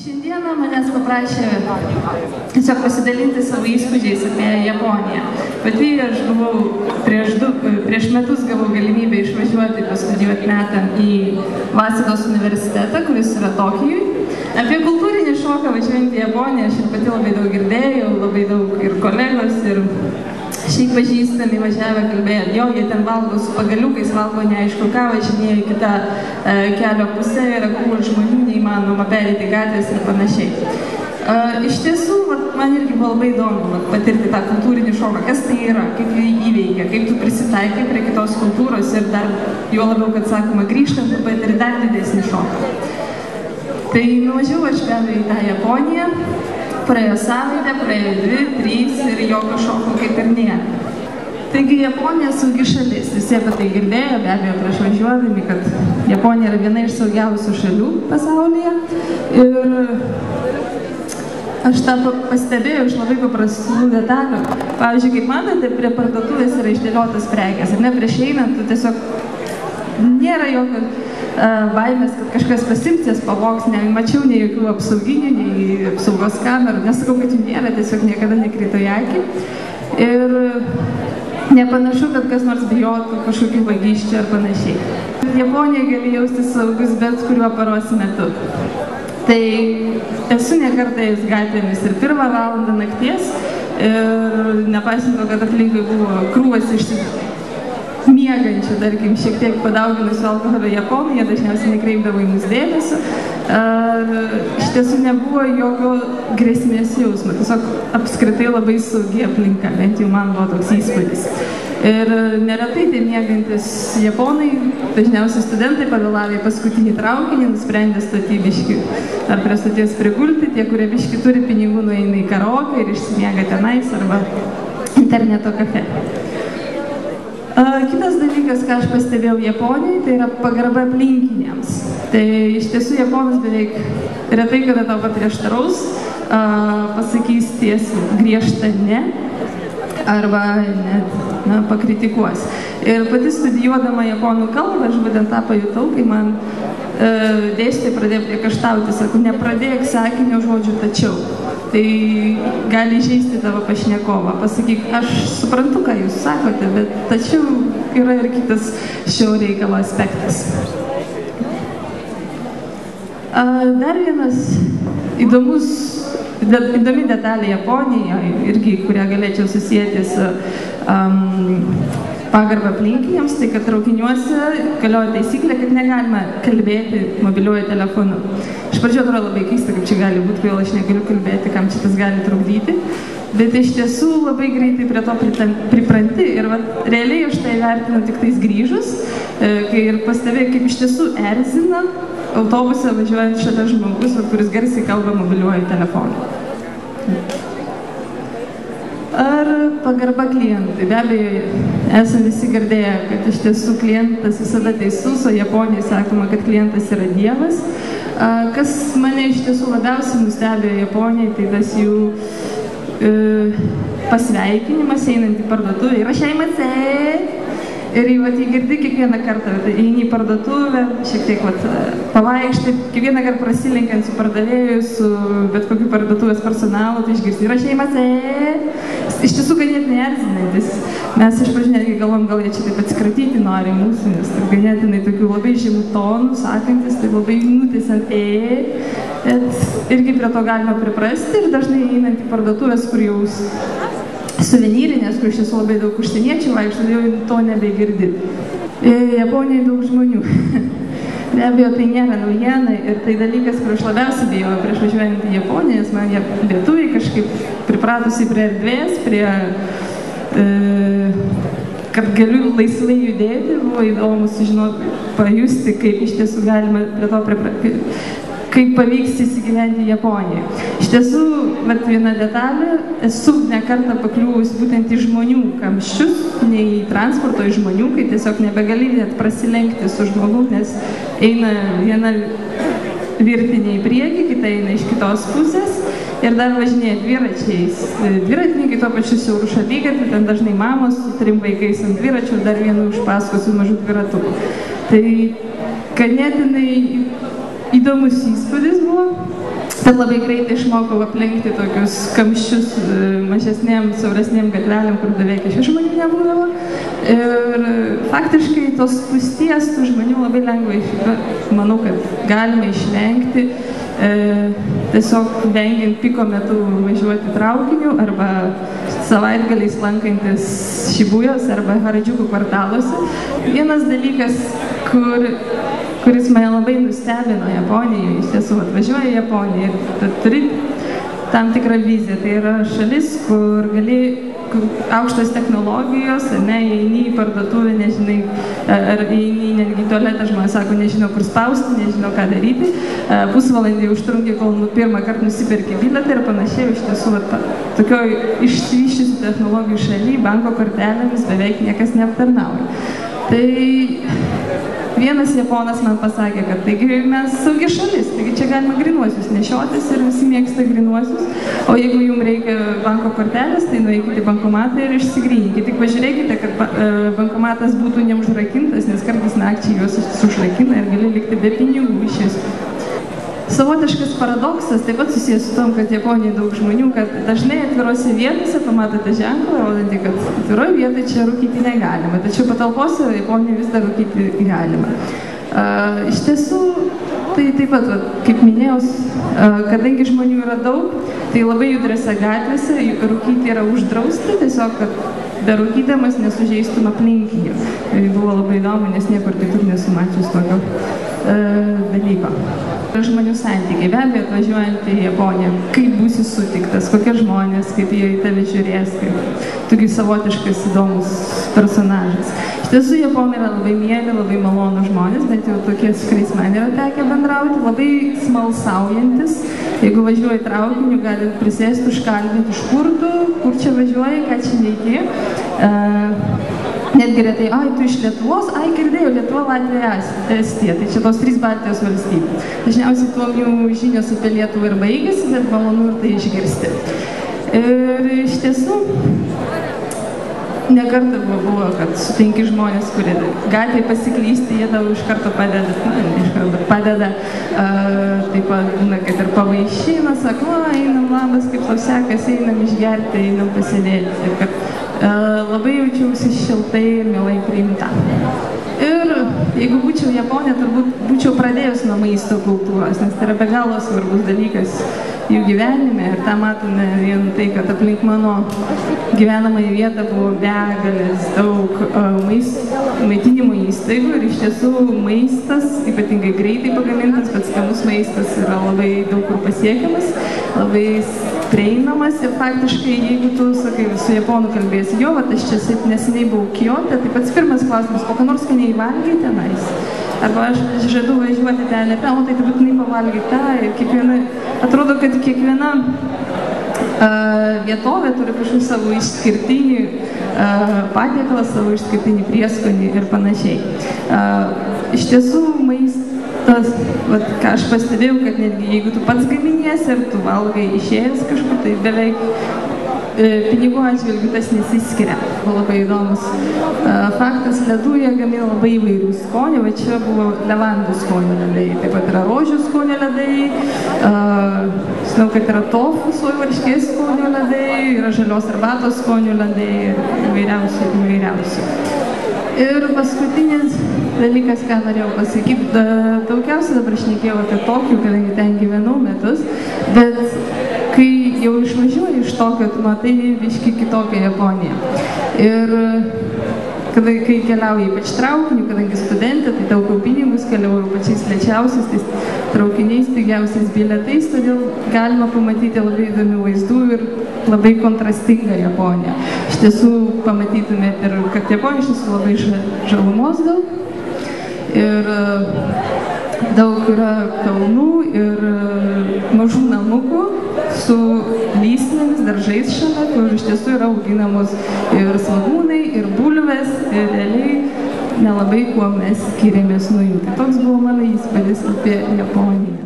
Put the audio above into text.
Šiandieną manęs paprašė tiesiog pasidalinti savo įspūdžiais apie Japoniją. Pati aš prieš metus gavau galimybę išvažiuoti pastudijuoti metam į Vasados universitetą, kuris yra Tokijui. Apie kultūrinį šoką važiuojant į Japoniją aš ir pati labai daug girdėjau, labai daug ir kolegos, ir šiaip pažįstami važiavę kalbėjo, jo, jie ten valgo su pagaliukais, valgo neaišku ką, važinėjo į kitą kelio pusę, yra krūva žmonių, neįmanoma perėti gatvės ir panašiai. Iš tiesų, man irgi buvo labai įdomu patirti tą kultūrinį šoką, kas tai yra, kaip jį įveikia, kaip tu prisitaikai prie kitos kultūros ir dar, juo labiau, kad sakoma, grįžtant, tu patiri dar didesnį šoką. Tai nuvažiavau aš be abejo į tą Japoniją. Praėjo savaitę, praėjo 2, 3 ir jokio šoko kaip ir nėra. Taigi Japonija saugi šalis. Visi apie tai girdėjo, be abejo, prieš važiuodami, kad Japonija yra viena iš saugiausių šalių pasaulyje. Ir aš tą pastebėjau iš labai paprastų detalių. Pavyzdžiui, kaip matote, prie parduotuvės yra išdėliotas prekės. Ir ne prieš einant, tu tiesiog nėra jokio baimės, kad kažkas pasiims jas pavogs, nemačiau nei jokių apsauginių, nei apsaugos kamerų, nesakau, kad jų nėra, tiesiog niekada nekrito į akį. Ir nepanašu, kad kas nors bijotų kažkokių vagysčių ar panašiai. Japonija gali jaustis saugus bet kuriuo paros metu. Tai esu nekartą ėjus gatvėmis ir 1 valandą nakties ir nepaisant to, kad aplinkui buvo krūvas miegančių, tarkim, šiek tiek padauginusių alkoholio Japonų, jie dažniausiai nekreipdavo į mus dėmesio. Iš tiesų nebuvo jokio grėsmės jausmo, tiesiog apskritai labai saugi aplinka, bent jau man buvo toks įspūdis. Ir neretai tai miegantis Japonai, dažniausiai studentai pavėlavę į paskutinį traukinį, nusprendė stoti biškį ar prie stoties prigulti, tie, kurie biškį turi pinigų, nueina į karaokę ir išsimiega tenais arba interneto kafe. Kitas dalykas, ką aš pastebėjau Japonijai, tai yra pagarba aplinkiniams. Tai iš tiesų Japonas beveik retai kada tau paprieštaraus, pasakys tiesiai griežtą ne, arba net pakritikuos. Ir pati studijuodama japonų kalbą, aš būtent tą pajutau, kai man dėstytojai pradėjo priekaištauti, sako, nepradėk sakinio žodžių tačiau. Tai gali įžeisti tavo pašnekovą. Pasakyk, aš suprantu, ką jūs sakote, bet tačiau yra ir kitas šio reikalo aspektas. Dar vienas įdomi detalė Japonijoje, irgi, kurią galėčiau susijęti su pagarbą aplinkiniams, tai kad traukiniuose galioja taisyklė, kad negalima kalbėti mobiliuoju telefonu. Iš pradžio atrodo labai keista, kaip čia gali būti, kodėl aš negaliu kalbėti, kam čia tas gali trukdyti. Bet iš tiesų labai greitai prie to pripranti ir realiai aš tai vertinu tik tais grįžus, kai ir pastebėjau, kaip iš tiesų erzina autobuse važiuojant šalia žmogus, kuris garsiai kalba mobiliuoju telefonu. Ar pagarba klientui? Be abejo, esame visi girdėję, kad iš tiesų klientas visada teisus, o Japonijai sakoma, kad klientas yra dievas. Kas mane iš tiesų labiausiai nustebėjo Japonijai, tai tas jų pasveikinimas einant į parduotuvę. Irashimasu! Ir jį girdi kiekvieną kartą, eini į parduotuvę, šiek tiek pavaikštai, kiekvieną kartą prasilenkiant su pardavėju, su bet kokiu parduotuvės personalu, tai išgirsti Irashimasu! Iš tiesų ganėtinai erzinantis. Mes iš pradžių netgi galvom, gal jie čia taip atsikratyti nori mūsų, nes taip ganėtinai tokių labai žemų tonų, sakantis, tai labai nutiesiant bet irgi prie to galima priprasti ir dažnai einant į parduotuvės, kur jau suvenyrinės, kur iš tiesų labai daug užsieniečių vaikšto, jau to nebegirdit. Japonijoje daug žmonių. Be abejo, tai nėra naujiena ir tai dalykas, kur aš labiausiai bijojau prieš važiuojant į Japoniją, nes man lietuviai kažkaip pripratusi prie erdvės, kad galiu laisvai judėti, buvo įdomu sužinoti, pajusti, kaip iš tiesų galima prie to kaip pavyks įsigyventi Japoniją. Iš tiesų, viena detalė, esu ne kartą pakliuvus būtent į žmonių kamščius, ne į transporto, į žmonių, kai tiesiog nebegali net prasilenkti su žmogu, nes eina viena virtinė į priekį, kita eina iš kitos pusės ir dar važinėja dviračiais. Dviratininkai tuo pačiu siaurų šaligatvį, ten dažnai mamos su 3 vaikais ant dviračių ir dar vienu už paskos su mažu dviratuku. Tai ganėtinai įdomus įspūdis buvo. Bet labai greitai išmokau aplenkti tokius kamščius mažesnėm, siauresnėm gatvelėm, kur beveik iš žmonių nebūdavo. Ir faktiškai tos spūsties tų žmonių labai lengvai, manau, kad galima išvengti, tiesiog vengiant piko metu važiuoti traukiniu arba savaitgaliais lankantis Šibujos arba Haradžiukų kvartaluose. Vienas dalykas, kuris mane labai nustebino Japonijoje, iš tiesų atvažiuoja Japonija ir turi tam tikrą viziją. Tai yra šalis, kur gali aukštos technologijos, eini į parduotuvę, nežinai, ar eini netgi į tualetą, žmonės sako, nežino kur spausti, nežino ką daryti, pusvalandį užtrunki, kol pirmą kartą nusipirki bilietą ir panašiai. Iš tiesų, tokioj išsivyščiusių technologijų šaly banko kortelėmis beveik niekas neaptarnauja. Tai vienas japonas man pasakė, kad taigi mes saugi šalis, taigi čia galima grinuosius nešiotis ir visi mėgsta grinuosius, o jeigu jums reikia banko kortelės, tai nueikite į bankomatą ir išsigryninkite. Tik pažiūrėkite, kad bankomatas būtų neužrakintas, nes kartais nakčiai juos užrakina ir gali likti be pinigų iš vis. Savotiškas paradoksas taip pat susijęs su tom, kad Japonijoje daug žmonių, kad dažnai atvirose vietose pamatote ženklą, rodantį, kad atviroje vietoje čia rūkyti negalima, tačiau patalpose Japonijoje vis dar rūkyti galima. Iš tiesų, tai taip pat, kaip minėjau, kadangi žmonių yra daug, tai labai judriose gatvėse rūkyti yra uždrausta, tiesiog, kad be rūkydamas nesužeistum aplinkinių. Tai buvo labai įdomu, nes niekur kitur nesu mačius tokio dalyko. Žmonių santykiai, be abejo, atvažiuojant į Japoniją, kaip būsi sutiktas, kokie žmonės, kaip jie į tave žiūrės, kaip togi savotiškas įdomus personažas. Iš tiesų, Japonai yra labai mieli, labai malonų žmonės, bet jau tokie, su kuriais man yra tekę bendrauti, labai smalsaujantis. Jeigu važiuoji traukiniu, galit prisėsti, užkalbinti, iš kur tu, kur čia važiuoji, ką čia veiki. Netgi retai, tu iš Lietuvos, girdėjau, Lietuva, Latvija, Estija, tai čia tos 3 Baltijos valstybės. Dažniausiai tuom jų žinios apie Lietuvą ir baigėsi, bet malonu ir tai išgirsti. Ir iš tiesų, nekartą buvo, kad sutinki žmonės, kurie gatvėje pasiklysti, jie tau iš karto padeda, taip pat būna, kad ir pavaišina, sako, einam labas, kaip tau sekasi, einam išgerti, einam pasėdėti. Ir kad labai jaučiausi šiltai ir mielai priimta. Ir jeigu būčiau Japonė, turbūt būčiau pradėjus nuo maisto kultūros, nes tai yra be galo svarbus dalykas jų gyvenime. Ir tą matome vien tai, kad aplink mano gyvenamąją vietą buvo begalės daug maitinimo įstaigų ir iš tiesų maistas, ypatingai greitai pagamintas, bet skanus maistas yra labai daug kur pasiekiamas, labai prieinamas ir faktiškai, jeigu tu, sakai, su Japonu kalbėsi, jo, aš čia neseniai buvau Kiote, tai pats pirmas klausimas, kokią nors skaniai valgai tenais? Arba aš žadu važiuoti ten, tai būtinai pavalgai tą ir kiekviena, atrodo, kad kiekviena vietovė turi kažkokį savo išskirtinį patiekalą, savo išskirtinį prieskonį ir panašiai. Iš tiesų, maistas, ką aš pastebėjau, kad netgi jeigu tu pats gaminiesi ir tu valgai išėjęs kažkur, tai beveik pinigų atžvilgių tas nesiskiria. Labai įdomus faktas, ledų jie gamina labai įvairių skonių, va čia buvo levandų skonių ledai, taip pat yra rožių skonių ledai, žinau, kad yra tofu sojų varškės skonių ledai, yra žalios arbatos skonių ledai ir įvairiausių. Ir paskutinis dalykas, ką norėjau pasakyti, daugiausiai dabar šnekėjau apie Tokiją, kadangi ten gyvenau metus, bet kai jau išvažiuoji iš Tokijo, tu matai biškį kitokią Japoniją. Ir kai keliauji ypač traukiniu, kadangi studentė, tai taupiau pinigus, keliauju pačiais lėčiausiais, tais traukiniais, pigiausiais bilietais, todėl galima pamatyti labai įdomių vaizdų ir labai kontrastingą Japoniją. Iš tiesų pamatytumėte ir, kad Japonija iš tiesų labai žalumos daug ir daug yra kalnų ir mažų namukų su lysvėmis, daržais šalia, kur iš tiesų yra auginamos ir svogūnai, ir bulvės, ir realiai nelabai kuo mes skiriamės nuo jų. Tai toks buvo mano įspūdis apie Japoniją.